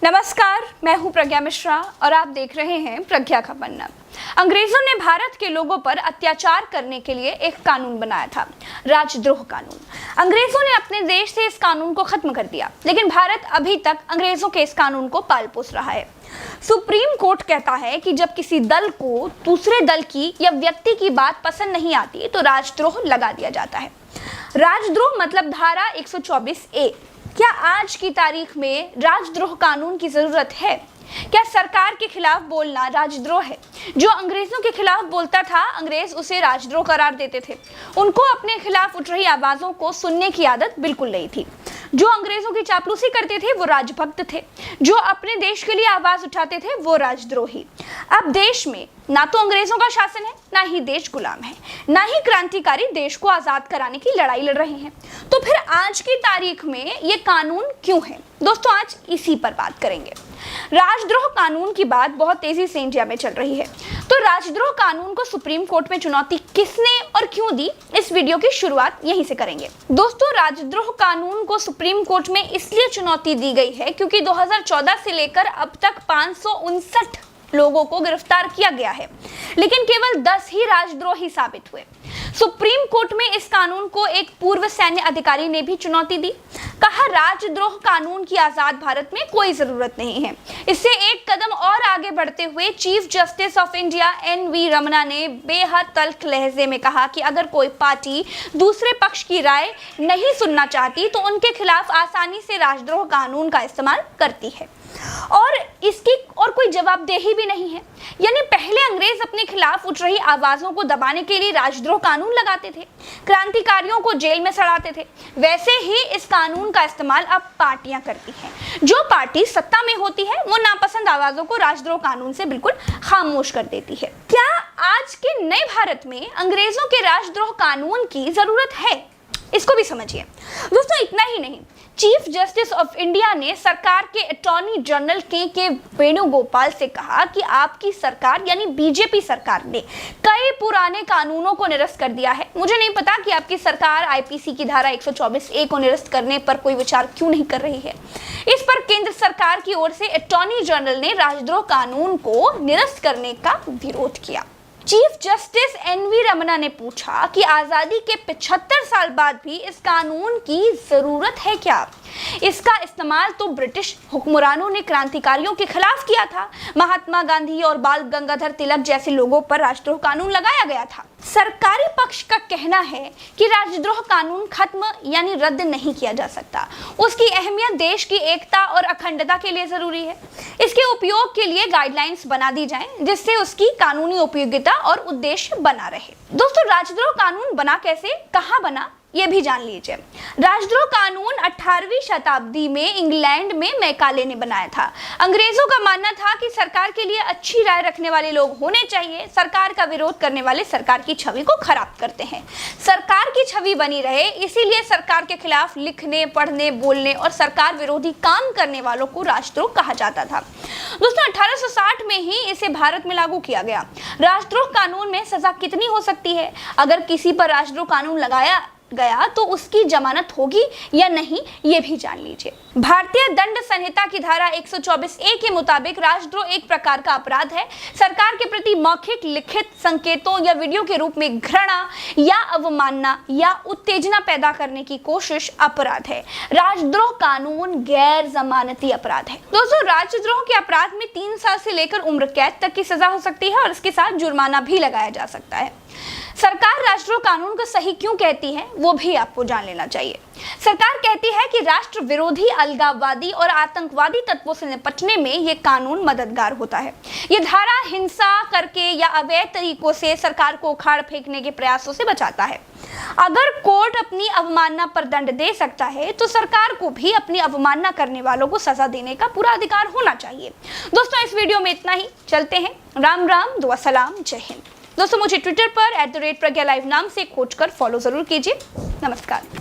नमस्कार, मैं हूं प्रज्ञा मिश्रा और आप देख रहे हैं प्रज्ञा का पन्ना। अंग्रेजों ने भारत के लोगों पर अत्याचार करने के लिए एक कानून बनाया था, राजद्रोह कानून। अंग्रेजों ने अपने देश से इस कानून को खत्म कर दिया, लेकिन भारत अभी तक अंग्रेजों के इस कानून को पाल पोस रहा है। सुप्रीम कोर्ट कहता है कि जब किसी दल को दूसरे दल की या व्यक्ति की बात पसंद नहीं आती तो राजद्रोह लगा दिया जाता है। राजद्रोह मतलब धारा 124A। क्या आज की तारीख में राजद्रोह कानून की जरूरत है? क्या सरकार के खिलाफ बोलना राजद्रोह है? जो अंग्रेजों के खिलाफ बोलता था, अंग्रेज उसे राजद्रोह करार देते थे। उनको अपने खिलाफ उठ रही आवाजों को सुनने की आदत बिल्कुल नहीं थी। जो अंग्रेजों की चापलूसी करते थे वो राजभक्त थे, जो अपने देश के लिए आवाज उठाते थे वो राजद्रोही। अब देश में ना तो अंग्रेजों का शासन है, ना ही देश गुलाम है, ना ही क्रांतिकारी देश को आजाद कराने की लड़ाई लड़ रहे हैं। तो फिर आज की तारीख में ये कानून क्यों है? दोस्तों, आज इसी पर बात करेंगे। राजद्रोह कानून की बात बहुत तेजी से इंडिया में चल रही है, तो राजद्रोह कानून को सुप्रीम कोर्ट में चुनौती किसने और क्यों दी, इस वीडियो की शुरुआत यहीं से करेंगे। दोस्तों, राजद्रोह कानून को सुप्रीम कोर्ट में इसलिए चुनौती दी गई है क्योंकि 2014 से लेकर अब तक 559 लोगों को गिरफ्तार किया गया है, लेकिन केवल 10 ही राजद्रोही साबित हुए। सुप्रीम कोर्ट में इस कानून को एक पूर्व सैन्य अधिकारी ने भी चुनौती दी। कहा, राजद्रोह कानून की आजाद भारत में कोई जरूरत नहीं है। इससे एक कदम और आगे बढ़ते हुए chief justice of India NV Ramana ने बेहद तल्ख लहजे में कहा कि अगर कोई पार्टी दूसरे पक्ष की राय नहीं सुनना चाहती तो उनके खिलाफ आसानी से राजद्रोह कानून का इस्तेमाल करती है और इसकी और कोई जवाबदेही भी नहीं है। यानी पहले अंग्रेज अपने खिलाफ उठ रही आवाजों को दबाने के लिए राजद्रोह कानून लगाते थे, क्रांतिकारियों को जेल में सड़ाते थे, वैसे ही इस कानून का इस्तेमाल अब पार्टियां करती हैं। जो पार्टी सत्ता में होती है वो नापसंद आवाजों को राजद्रोह कानून से बिल्कुल खामोश कर देती है। क्या आज के नए भारत में अंग्रेजों के राजद्रोह कानून की जरूरत है? इसको भी समझिए। दोस्तों, इतना ही नहीं, चीफ जस्टिस ऑफ इंडिया ने सरकार के अटॉर्नी जनरल के वेणुगोपाल से कहा कि आपकी सरकार यानी बीजेपी सरकार ने कई पुराने कानूनों को निरस्त कर दिया है। मुझे नहीं पता कि आपकी सरकार IPC की धारा 124A को निरस्त करने पर कोई विचार क्यों नहीं कर रही है। इस पर केंद्र सरकार की ओर से अटॉर्नी जनरल ने राजद्रोह कानून को निरस्त करने का विरोध किया। चीफ जस्टिस NV रमना ने पूछा कि आजादी के 75 साल बाद भी इस कानून की जरूरत है क्या? इसका इस्तेमाल तो ब्रिटिश हुक्मरानों ने क्रांतिकारियों के खिलाफ किया था। महात्मा गांधी और बाल गंगाधर तिलक जैसे लोगों पर राजद्रोह कानून लगाया गया था। सरकारी पक्ष का कहना है कि राजद्रोह कानून खत्म यानी रद्द नहीं किया जा सकता। उसकी अहमियत देश की एकता और अखंडता के लिए जरूरी है। इसके उपयोग के लिए गाइडलाइंस बना दी जाएं, जिससे उसकी कानूनी उपयोगिता और उद्देश्य बना रहे। दोस्तों, राजद्रोह कानून बना कैसे, कहां बना, ये भी जान लीजिए। राजद्रोह कानून 18वीं शताब्दी में इंग्लैंड में मैकाले ने बनाया था। अंग्रेजों का मानना था कि सरकार के लिए अच्छी राय रखने वाले लोग होने चाहिए। सरकार का विरोध करने वाले सरकार की छवि को खराब करते हैं। सरकार की छवि बनी रहे, इसीलिए सरकार के खिलाफ लिखने, पढ़ने, बोलने और सरकार विरोधी काम करने वालों को राजद्रोह कहा जाता था। दोस्तों, 1860 में ही इसे भारत में लागू किया गया। राजद्रोह कानून में सजा कितनी हो सकती है? अगर किसी पर राजद्रोह कानून लगाया गया तो उसकी जमानत होगी या नहीं, ये भी जान लीजिए। भारतीय दंड संहिता की धारा 124A के मुताबिक राजद्रोह एक प्रकार का अपराध है। सरकार के प्रति मौखिक, लिखित संकेतों या वीडियो के रूप में घृणा या अवमानना या उत्तेजना पैदा करने की कोशिश अपराध है। राजद्रोह कानून गैर जमानती अपराध है। दोस्तों, राजद्रोह के अपराध में 3 साल से लेकर उम्र कैद तक की सजा हो सकती है और इसके साथ जुर्माना भी लगाया जा सकता है। सरकार राजद्रोह कानून को सही क्यों कहती है वो भी आपको जान लेना चाहिए। सरकार कहती है कि राष्ट्र विरोधी, अलगाववादी और आतंकवादी तत्वों से निपटने में ये कानून मददगार होता है। ये धारा हिंसा करके या अवैध तरीकों से सरकार को उखाड़ फेंकने के प्रयासों से बचाता है। अगर कोर्ट अपनी अवमानना पर दंड दे सकता है तो सरकार को भी अपनी अवमानना करने वालों को सजा देने का पूरा अधिकार होना चाहिए। दोस्तों, इस वीडियो में इतना ही। चलते हैं। राम राम, दुआ सलाम, जय हिंद। दोस्तों, मुझे ट्विटर पर @प्रज्ञा लाइव नाम से खोज कर फॉलो जरूर कीजिए। नमस्कार।